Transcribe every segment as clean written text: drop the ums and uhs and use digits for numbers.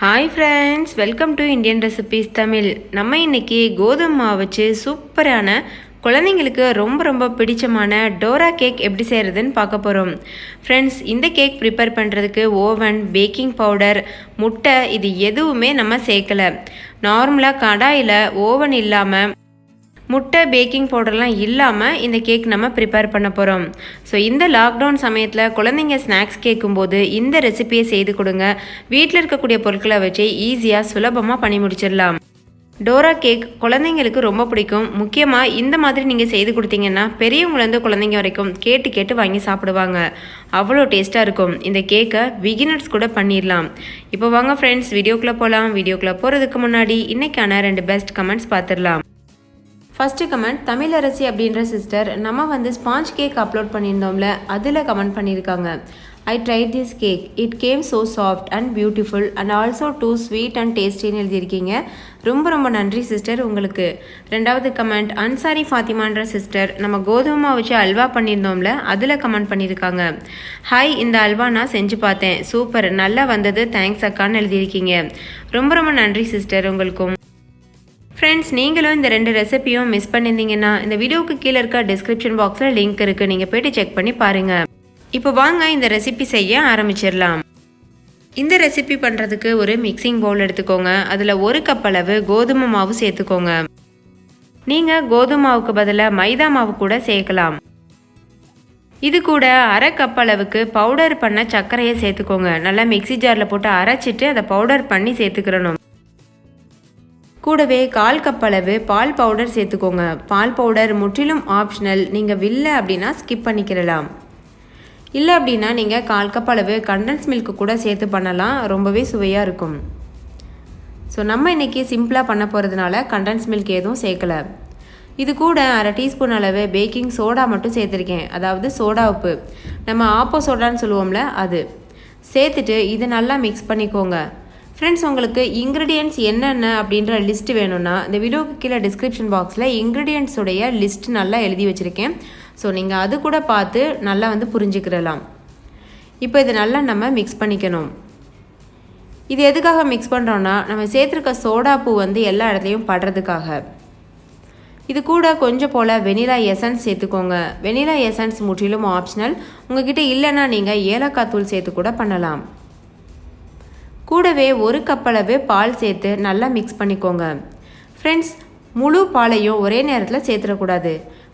Hi friends, welcome to Indian recipes Tamil. நம்ம இன்றைக்கி கோதுமை மாவு வச்சு சூப்பரான குழந்தைங்களுக்கு ரொம்ப பிடிச்சமான டோரா கேக் எப்படி செய்கிறதுன்னு பார்க்க போகிறோம். ஃப்ரெண்ட்ஸ், இந்த கேக் ப்ரிப்பேர் பண்ணுறதுக்கு ஓவன், பேக்கிங் பவுடர், முட்டை இது எதுவுமே நம்ம சேர்க்கலை. நார்மலாக கடாயில் ஓவன் இல்லாமல் முட்டை, பேக்கிங் பவுடர்லாம் இல்லாமல் இந்த கேக் நம்ம ப்ரிப்பேர் பண்ண போகிறோம். ஸோ இந்த லாக்டவுன் சமயத்தில் குழந்தைங்க ஸ்நாக்ஸ் கேட்கும்போது இந்த ரெசிபியை செய்து கொடுங்க. வீட்டில் இருக்கக்கூடிய பொருட்களை வச்சு ஈஸியாக சுலபமாக பண்ணி முடிச்சிடலாம். டோரா கேக் குழந்தைங்களுக்கு ரொம்ப பிடிக்கும். முக்கியமாக இந்த மாதிரி நீங்கள் செய்து கொடுத்தீங்கன்னா பெரியவங்கலேருந்து குழந்தைங்க வரைக்கும் கேட்டு வாங்கி சாப்பிடுவாங்க. அவ்வளோ டேஸ்ட்டாக இருக்கும். இந்த கேக்கை பிகினர்ஸ் கூட பண்ணிடலாம். இப்போ வாங்க ஃப்ரெண்ட்ஸ், வீடியோக்குள்ளே போகலாம். வீடியோக்குள்ளே போகிறதுக்கு முன்னாடி இன்றைக்கான 2 பெஸ்ட் கமெண்ட்ஸ் பார்த்துடலாம். ஃபஸ்ட்டு கமெண்ட், தமிழரசி அப்படின்ற சிஸ்டர் நம்ம ஸ்பாஞ்ச் கேக் அப்லோட் பண்ணியிருந்தோம்ல, அதில் கமெண்ட் பண்ணியிருக்காங்க. I tried this cake, it came so soft and beautiful and also too sweet and டேஸ்டின்னு எழுதியிருக்கீங்க. ரொம்ப நன்றி சிஸ்டர் உங்களுக்கு. ரெண்டாவது கமெண்ட், அன்சாரி ஃபாத்திமான்ற சிஸ்டர் நம்ம கோதுமை வச்சு அல்வா பண்ணியிருந்தோம்ல, அதில் கமெண்ட் பண்ணியிருக்காங்க. ஹாய், இந்த அல்வா நான் செஞ்சு பார்த்தேன், சூப்பர், நல்லா வந்தது, தேங்க்ஸ் அக்கான்னு எழுதியிருக்கீங்க. ரொம்ப நன்றி சிஸ்டர் உங்களுக்கும். ஃப்ரெண்ட்ஸ், நீங்களும் இந்த 2 ரெசிபியும் மிஸ் பண்ணியிருந்தீங்கன்னா இந்த வீடியோவுக்கு கீழே இருக்க டிஸ்கிரிப்ஷன் பாக்ஸில் லிங்க் இருக்குது, நீங்கள் போய்ட்டு செக் பண்ணி பாருங்கள். இப்போ வாங்க இந்த ரெசிபி செய்ய ஆரம்பிச்சிடலாம். இந்த ரெசிபி பண்ணுறதுக்கு ஒரு மிக்சிங் பவுல் எடுத்துக்கோங்க. அதில் 1 கப் அளவு கோதுமை மாவு சேர்த்துக்கோங்க. நீங்கள் கோதுமை மாவுக்கு பதிலாக மைதா மாவு கூட சேர்க்கலாம். இது கூட 1/2 கப் அளவுக்கு பவுடர் பண்ண சர்க்கரையை சேர்த்துக்கோங்க. நல்லா மிக்சி ஜாரில் போட்டு அரைச்சிட்டு அதை பவுடர் பண்ணி சேர்த்துக்கிறணும். கூடவே 1/4 கப் அளவு பால் பவுடர் சேர்த்துக்கோங்க. பால் பவுடர் முற்றிலும் ஆப்ஷனல். நீங்கள் இல்லை அப்படின்னா ஸ்கிப் பண்ணிக்கிறலாம். இல்லை அப்படின்னா நீங்கள் 1/4 கப் அளவு கண்டன்ஸ் மில்க் கூட சேர்த்து பண்ணலாம். ரொம்பவே சுவையாக இருக்கும். ஸோ நம்ம இன்றைக்கி சிம்பிளாக பண்ண போகிறதுனால கண்டன்ஸ் மில்க் எதுவும் சேர்க்கலை. இது கூட 1/2 டீஸ்பூன் அளவு பேக்கிங் சோடா மட்டும் சேர்த்துருக்கேன். அதாவது சோடா உப்பு, நம்ம ஆப்போ சோடான்னு சொல்லுவோம்ல, அது சேர்த்துட்டு இதை நல்லா மிக்ஸ் பண்ணிக்கோங்க. ஃப்ரெண்ட்ஸ், உங்களுக்கு இன்க்ரீடியன்ட்ஸ் என்னென்ன அப்படின்ற லிஸ்ட் வேணும்னா இந்த வீடியோக்கு கீழே டிஸ்கிரிப்ஷன் பாக்ஸில் இன்க்ரீடியன்ட்ஸுடைய லிஸ்ட் நல்லா எழுதி வச்சுருக்கேன். ஸோ நீங்கள் அது கூட பார்த்து நல்லா புரிஞ்சுக்கிடலாம். இப்போ இதை நல்லா நம்ம மிக்ஸ் பண்ணிக்கணும். இது எதுக்காக மிக்ஸ் பண்ணுறோன்னா, நம்ம சேர்த்துருக்க சோடாப்பூ எல்லா இடத்துலையும் படுறதுக்காக. இது கூட கொஞ்சம் போல் வெனிலா எசன்ஸ் சேர்த்துக்கோங்க. வெனிலா எசன்ஸ் முற்றிலும் ஆப்ஷனல். உங்ககிட்ட இல்லைன்னா நீங்கள் ஏலக்காய் தூள் சேர்த்து கூட பண்ணலாம். கூடவே 1 கப் அளவு பால் சேர்த்து நல்லா மிக்ஸ் பண்ணிக்கோங்க. ஃப்ரெண்ட்ஸ், முழு பாலையும் ஒரே நேரத்தில் சேர்த்துடக்கூடாது.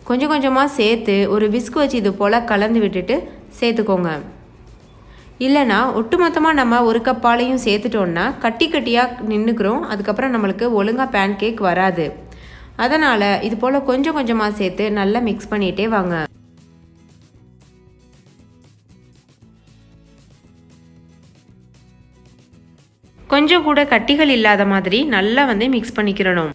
கொஞ்சமாக சேர்த்து ஒரு விஸ்க் வச்சு இது போல் கலந்து விட்டுட்டு சேர்த்துக்கோங்க. இல்லைனா ஒட்டுமொத்தமாக நம்ம 1 கப் பாலையும் சேர்த்துட்டோன்னா கட்டியாக நின்றுக்கிறோம். அதுக்கப்புறம் நம்மளுக்கு ஒழுங்காக பேன் கேக் வராது. அதனால் இது போல் கொஞ்சமாக சேர்த்து நல்லா மிக்ஸ் பண்ணிகிட்டே வாங்க. கொஞ்சம் கூட கட்டிகள் இல்லாத மாதிரி நல்லா மிக்ஸ் பண்ணிக்கிறணும்.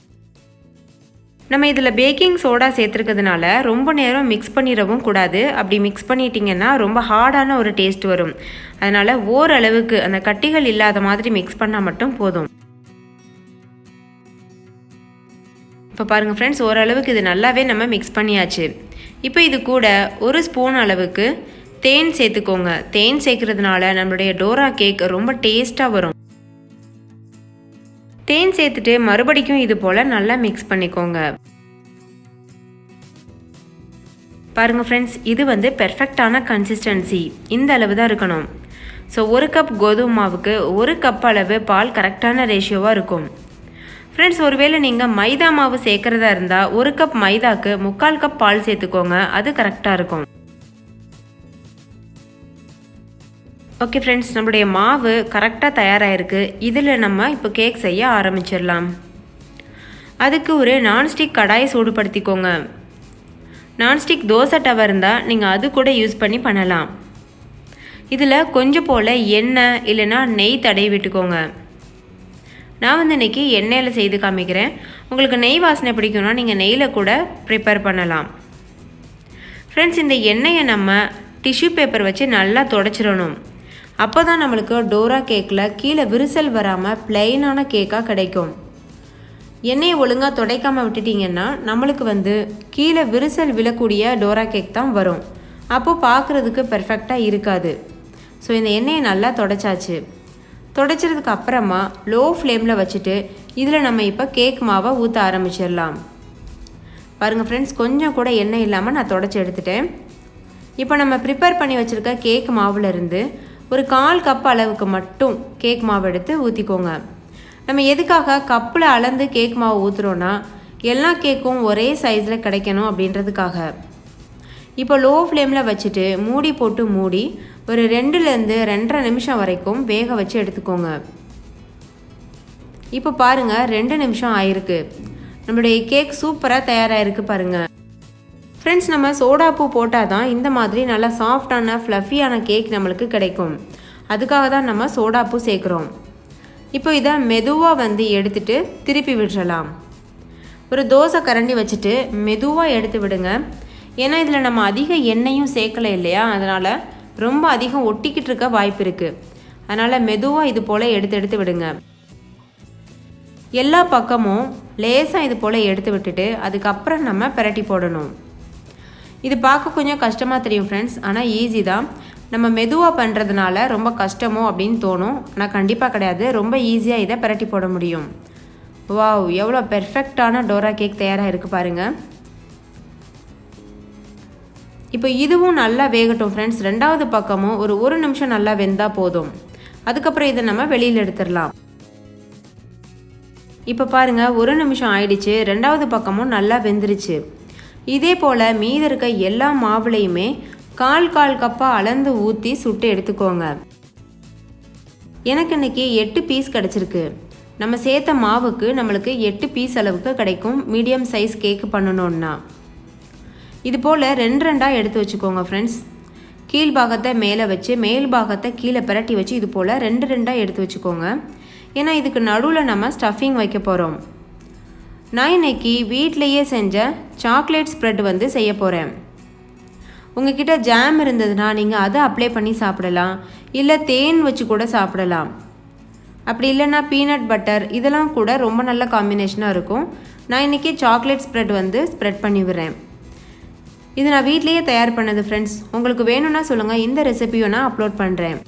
நம்ம இதில் பேக்கிங் சோடா சேர்த்துருக்கிறதுனால ரொம்ப நேரம் மிக்ஸ் பண்ணிடவும் கூடாது. அப்படி மிக்ஸ் பண்ணிட்டீங்கன்னா ரொம்ப ஹார்டான ஒரு டேஸ்ட் வரும். அதனால் ஓரளவுக்கு அந்த கட்டிகள் இல்லாத மாதிரி மிக்ஸ் பண்ணால் மட்டும் போதும். இப்போ பாருங்கள் ஃப்ரெண்ட்ஸ், ஓரளவுக்கு இது நல்லாவே நம்ம மிக்ஸ் பண்ணியாச்சு. இப்போ இது கூட 1 ஸ்பூன் அளவுக்கு தேன் சேர்த்துக்கோங்க. தேன் சேர்க்கறதுனால நம்மளுடைய டோரா கேக் ரொம்ப டேஸ்ட்டாக வரும். தேன் சேர்த்துட்டு மறுபடிக்கும் இது போல் நல்லா மிக்ஸ் பண்ணிக்கோங்க. பாருங்கள் ஃப்ரெண்ட்ஸ், இது பெர்ஃபெக்டான கன்சிஸ்டன்சி இந்த அளவு தான் இருக்கணும். ஸோ 1 கப் கோதுமை மாவுக்கு 1 கப் அளவு பால் கரெக்டான ரேஷியோவாக இருக்கும். ஃப்ரெண்ட்ஸ், ஒருவேளை நீங்கள் மைதா மாவு சேர்க்குறதா இருந்தால் 1 கப் மைதாக்கு 3/4 கப் பால் சேர்த்துக்கோங்க. அது கரெக்டாக இருக்கும். ஓகே ஃப்ரெண்ட்ஸ், நம்மளுடைய மாவு கரெக்டாக தயாராகிருக்கு. இதில் நம்ம இப்போ கேக் செய்ய ஆரம்பிச்சிடலாம். அதுக்கு ஒரு நான்ஸ்டிக் கடாயை சூடுபடுத்திக்கோங்க. நான்ஸ்டிக் தோசை டவா இருந்தால் நீங்கள் அது கூட யூஸ் பண்ணி பண்ணலாம். இதில் கொஞ்சம் போல் எண்ணெய் இல்லைன்னா நெய் தடவி விட்டுக்கோங்க. நான் இன்றைக்கி எண்ணெயில் செய்து காமிக்கிறேன். உங்களுக்கு நெய் வாசனை பிடிக்கும்னா நீங்கள் நெய்யில் கூட ப்ரிப்பேர் பண்ணலாம். ஃப்ரெண்ட்ஸ், இந்த எண்ணெயை நம்ம டிஷ்யூ பேப்பர் வச்சு நல்லா துடைச்சிடணும். அப்போ தான் நம்மளுக்கு டோரா கேக்கில் கீழே விரிசல் வராமல் பிளெயினான கேக்காக கிடைக்கும். எண்ணெயை ஒழுங்காக துடைக்காமல் விட்டுட்டிங்கன்னா நம்மளுக்கு கீழே விரிசல் விழக்கூடிய டோரா கேக் தான் வரும். அப்போது பார்க்குறதுக்கு பெர்ஃபெக்டாக இருக்காது. ஸோ இந்த எண்ணெயை நல்லா துடைச்சாச்சு. துடைச்சதுக்கு அப்புறமா லோ ஃப்ளேமில் வச்சுட்டு இதில் நம்ம இப்போ கேக் மாவை ஊற்ற ஆரம்பிச்சிடலாம். பாருங்கள் ஃப்ரெண்ட்ஸ், கொஞ்சம் கூட எண்ணெய் இல்லாமல் நான் துடைச்சி எடுத்துட்டேன். இப்போ நம்ம ப்ரிப்பேர் பண்ணி வச்சுருக்க கேக் மாவுலேருந்து ஒரு 1/4 கப் அளவுக்கு மட்டும் கேக் மாவு எடுத்து ஊற்றிக்கோங்க. நம்ம எதுக்காக கப்பில் அளந்து கேக் மாவு ஊற்றுறோன்னா எல்லா கேக்கும் ஒரே சைஸில் கிடைக்கணும் அப்படின்றதுக்காக. இப்போ லோ ஃப்ளேமில் வச்சுட்டு மூடி போட்டு மூடி ஒரு 2லேருந்து 2.5 நிமிஷம் வரைக்கும் வேக வச்சு எடுத்துக்கோங்க. இப்போ பாருங்கள் 2 நிமிஷம் ஆயிருக்கு. நம்மளுடைய கேக் சூப்பராக தயாராகிருக்கு பாருங்கள். ஃப்ரெண்ட்ஸ், நம்ம சோடாப்பூ போட்டால் தான் இந்த மாதிரி நல்லா சாஃப்டான ஃப்ளஃபியான கேக் நம்மளுக்கு கிடைக்கும். அதுக்காக தான் நம்ம சோடாப்பூ சேர்க்குறோம். இப்போ இதை மெதுவாக எடுத்துட்டு திருப்பி விட்டுறலாம். ஒரு தோசை கரண்டி வச்சுட்டு மெதுவாக எடுத்து விடுங்க. ஏன்னா இதில் நம்ம அதிக எண்ணெயும் சேர்க்கலை இல்லையா, அதனால் ரொம்ப அதிகம் ஒட்டிக்கிட்டு இருக்க வாய்ப்பு இருக்குது. அதனால் மெதுவாக இது போல் எடுத்து விடுங்க. எல்லா பக்கமும் லேசாக இது போல் எடுத்து விட்டுட்டு அதுக்கப்புறம் நம்ம பிரட்டி போடணும். இது பார்க்க கொஞ்சம் கஷ்டமாக தெரியும் ஃப்ரெண்ட்ஸ், ஆனால் ஈஸி தான். நம்ம மெதுவாக பண்ணுறதுனால ரொம்ப கஷ்டமோ அப்படின்னு தோணும், ஆனால் கண்டிப்பாக கிடையாது. ரொம்ப ஈஸியாக இதை பிரட்டி போட முடியும். வாவ், எவ்வளோ பெர்ஃபெக்டான டோரா கேக் தயாராக இருக்குது பாருங்கள். இப்போ இதுவும் நல்லா வேகட்டும் ஃப்ரெண்ட்ஸ். 2வது பக்கமும் ஒரு 1 நிமிஷம் நல்லா வெந்தால் போதும். அதுக்கப்புறம் இதை நம்ம வெளியில் எடுத்துடலாம். இப்போ பாருங்கள் 1 நிமிஷம் ஆயிடுச்சு. 2வது பக்கமும் நல்லா வெந்துருச்சு. இதே போல் மீதி இருக்க எல்லா மாவுலையுமே 1/4 கப்பாக அளந்து ஊற்றி சுட்டு எடுத்துக்கோங்க. எனக்கு இன்றைக்கி 8 பீஸ் கிடச்சிருக்கு. நம்ம சேர்த்த மாவுக்கு நம்மளுக்கு 8 பீஸ் அளவுக்கு கிடைக்கும் மீடியம் சைஸ் கேக்கு பண்ணணுன்னா. இது போல் 2 எடுத்து வச்சுக்கோங்க ஃப்ரெண்ட்ஸ். கீழ் பாகத்தை மேலே வச்சு மேல் பாகத்தை கீழே பிரட்டி வச்சு இது போல் 2 எடுத்து வச்சுக்கோங்க. ஏன்னா இதுக்கு நடுவில் நம்ம ஸ்டஃபிங் வைக்க போகிறோம். நான் இன்னைக்கு வீட்டிலையே செஞ்ச சாக்லேட் ஸ்ப்ரெட் செய்ய போகிறேன். உங்ககிட்ட ஜாம் இருந்ததுன்னா நீங்கள் அதை அப்ளை பண்ணி சாப்பிடலாம், இல்லை தேன் வச்சு கூட சாப்பிடலாம். அப்படி இல்லைன்னா பீனட் பட்டர், இதெல்லாம் கூட ரொம்ப நல்ல காம்பினேஷனாக இருக்கும். நான் இன்றைக்கி சாக்லேட் ஸ்ப்ரெட் ஸ்ப்ரெட் பண்ணி விடுறேன். இது நான் வீட்லேயே தயார் பண்ணது ஃப்ரெண்ட்ஸ். உங்களுக்கு வேணும்னா சொல்லுங்கள், இந்த ரெசிபியும் நான் அப்லோட் பண்ணுறேன்.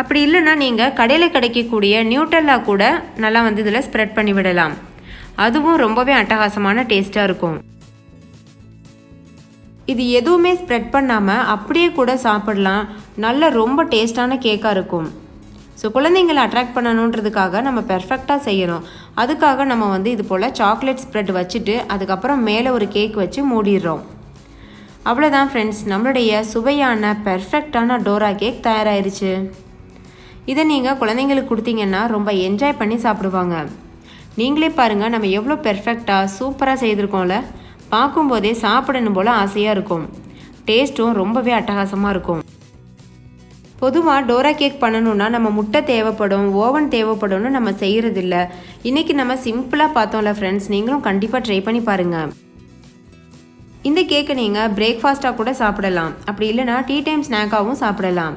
அப்படி இல்லைன்னா நீங்கள் கடையில் கிடைக்கக்கூடிய நியூட்டெல்லா கூட நல்லா இதில் ஸ்ப்ரெட் பண்ணி விடலாம். அதுவும் ரொம்பவே அட்டகாசமான டேஸ்ட்டாக இருக்கும். இது எதுவுமே ஸ்ப்ரெட் பண்ணாமல் அப்படியே கூட சாப்பிடலாம். நல்ல ரொம்ப டேஸ்டான கேக்காக இருக்கும். ஸோ குழந்தைங்களை அட்ராக்ட் பண்ணணுன்றதுக்காக நம்ம பெர்ஃபெக்டாக செய்யணும். அதுக்காக நம்ம இது போல் சாக்லேட் ஸ்ப்ரெட் வச்சுட்டு அதுக்கப்புறம் மேலே ஒரு கேக் வச்சு மூடிடுறோம். அவ்வளோதான் ஃப்ரெண்ட்ஸ், நம்மளுடைய சுவையான பெர்ஃபெக்டான டோரா கேக் தயாராகிருச்சு. இதை நீங்கள் குழந்தைங்களுக்கு கொடுத்தீங்கன்னா ரொம்ப என்ஜாய் பண்ணி சாப்பிடுவாங்க. நீங்களே பாருங்கள், நம்ம எவ்வளோ பெர்ஃபெக்டாக சூப்பராக செய்திருக்கோம்ல. பார்க்கும்போதே சாப்பிடணும் போல் ஆசையாக இருக்கும். டேஸ்ட்டும் ரொம்பவே அட்டகாசமாக இருக்கும். பொதுவாக டோரா கேக் பண்ணணுன்னா நம்ம முட்டை தேவைப்படும், ஓவன் தேவைப்படும்னு நம்ம செய்கிறதில்ல. இன்றைக்கி நம்ம சிம்பிளாக பார்த்தோம்ல ஃப்ரெண்ட்ஸ், நீங்களும் கண்டிப்பாக ட்ரை பண்ணி பாருங்கள். இந்த கேக்கை நீங்கள் பிரேக்ஃபாஸ்ட்டாக கூட சாப்பிடலாம். அப்படி இல்லைனா டீ டைம் ஸ்நாக்காகவும் சாப்பிடலாம்.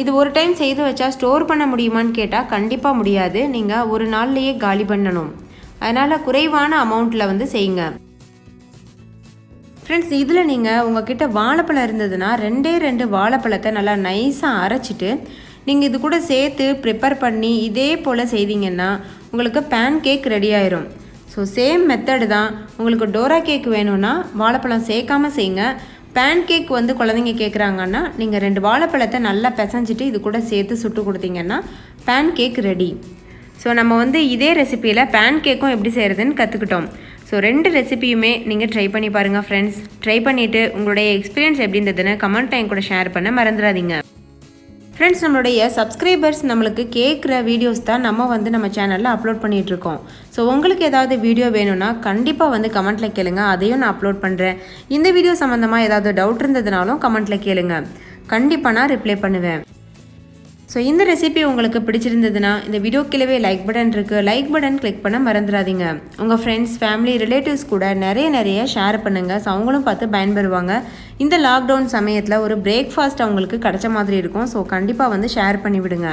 இது ஒரு டைம் செய்து வச்சா ஸ்டோர் பண்ண முடியுமான்னு கேட்டால் கண்டிப்பாக முடியாது. நீங்கள் ஒரு நாள்லேயே காலி பண்ணணும். அதனால் குறைவான அமௌண்ட்டில் செய்யுங்க ஃப்ரெண்ட்ஸ். இதில் நீங்கள் உங்ககிட்ட வாழைப்பழம் இருந்ததுன்னா 2 வாழைப்பழத்தை நல்லா நைஸாக அரைச்சிட்டு நீங்கள் இது கூட சேர்த்து ப்ரிப்பேர் பண்ணி இதே போல் செய்தீங்கன்னா உங்களுக்கு பேன் கேக் ரெடி ஆயிரும். ஸோ சேம் மெத்தடு தான். உங்களுக்கு டோரா கேக் வேணும்னா வாழைப்பழம் சேர்க்காமல் செய்யுங்க. பேன் கேக் குழந்தைங்க கேட்குறாங்கன்னா நீங்கள் 2 வாழைப்பழத்தை நல்லா பிசைஞ்சிட்டு இது கூட சேர்த்து சுட்டு கொடுத்தீங்கன்னா பேன் கேக் ரெடி. ஸோ நம்ம இதே ரெசிப்பியில் பேன் கேக்கும் எப்படி செய்கிறதுன்னு கற்றுக்கிட்டோம். ஸோ 2 ரெசிபியுமே நீங்கள் ட்ரை பண்ணி பாருங்கள் ஃப்ரெண்ட்ஸ். ட்ரை பண்ணிவிட்டு உங்களுடைய எக்ஸ்பீரியன்ஸ் எப்படி இருந்ததுன்னு கமெண்ட் டைம் கூட ஷேர் பண்ண மறந்துடாதீங்க ஃப்ரெண்ட்ஸ். நம்மளுடைய சப்ஸ்கிரைபர்ஸ் நம்மளுக்கு கேட்குற வீடியோஸ் தான் நம்ம சேனலில் அப்லோட் பண்ணிகிட்ருக்கோம். ஸோ உங்களுக்கு ஏதாவது வீடியோ வேணும்னா கண்டிப்பாக கமெண்ட்டில் கேளுங்க, அதையும் நான் அப்லோட் பண்ணுறேன். இந்த வீடியோ சம்மந்தமாக ஏதாவது டவுட் இருந்ததுனாலும் கமெண்ட்டில் கேளுங்க, கண்டிப்பாக நான் ரிப்ளை பண்ணுவேன். ஸோ இந்த ரெசிபி உங்களுக்கு பிடிச்சிருந்ததுன்னா இந்த வீடியோ கீழே லைக் பட்டன் இருக்குது, லைக் பட்டன் கிளிக் பண்ண மறந்துடாதீங்க. உங்கள் ஃப்ரெண்ட்ஸ், ஃபேமிலி, ரிலேட்டிவ்ஸ் கூட நிறைய ஷேர் பண்ணுங்கள். ஸோ அவங்களும் பார்த்து பயன்பெறுவாங்க. இந்த லாக்டவுன் சமயத்தில் ஒரு பிரேக்ஃபாஸ்ட் அவங்களுக்கு கிடைச்ச மாதிரி இருக்கும். ஸோ கண்டிப்பாக ஷேர் பண்ணி விடுங்க.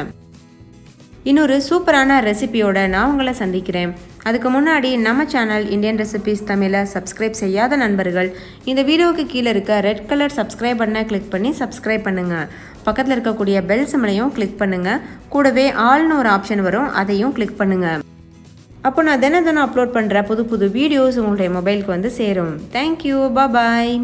இன்னொரு சூப்பரான ரெசிபியோட நான் உங்களை சந்திக்கிறேன். அதுக்கு முன்னாடி நம்ம சேனல் இந்தியன் ரெசிபீஸ் தமிழை சப்ஸ்கிரைப் செய்யாத நண்பர்கள் இந்த வீடியோவுக்கு கீழே இருக்க ரெட் கலர் சப்ஸ்கிரைப் பட்டனை கிளிக் பண்ணி சப்ஸ்கிரைப் பண்ணுங்கள். பக்கத்தில் இருக்கக்கூடிய பெல் சிம்பலையும் கிளிக் பண்ணுங்கள். கூடவே ஆல்னு ஒரு ஆப்ஷன் வரும், அதையும் கிளிக் பண்ணுங்கள். அப்போ நான் தினம் அப்லோட் பண்ணுற புது புது வீடியோஸ் உங்களுடைய மொபைலுக்கு வந்து சேரும். தேங்க்யூ, பாய்.